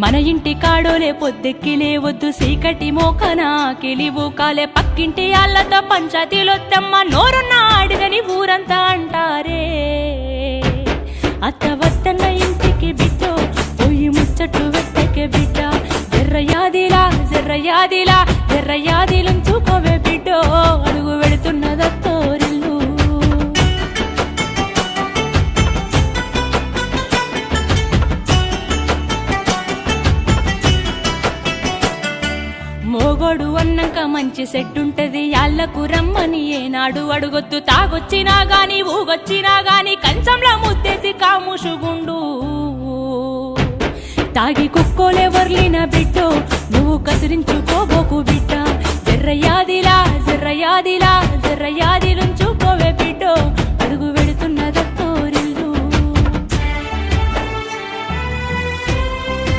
మన ఇంటి కాడోలే పొద్దెక్కి లేవద్దు సీకటి మోకన కిలివు కాలే పక్కింటి ఆళ్ళతో పంచాయతీలొత్తమ్మ నోరున్న ఆడిదని ఊరంతా అంటారే అత్త వద్దన్న ఇంటికి బిడ్డో పోయి ముచ్చట్టు వెట్టకే బిడ్డ జర్రయాదిలుంచుకోవే బిడ్డో అడుగు వెళుతున్నదత్తోరిల్లు మోగోడు అన్నాక మంచి సెట్టుంటది యాళ్లకు రమ్మని ఏనాడు అడుగొద్దు తాగొచ్చినా గాని ఊగొచ్చినా గాని కంచంలో ముద్దేసి కాముషుగుండు తాగి కుక్కోలే వర్లిన బిడ్డో నువ్వు కసిరించుకోబోకు బిడ్డ జర్రయాదిలుంచుకోవే బిడ్డో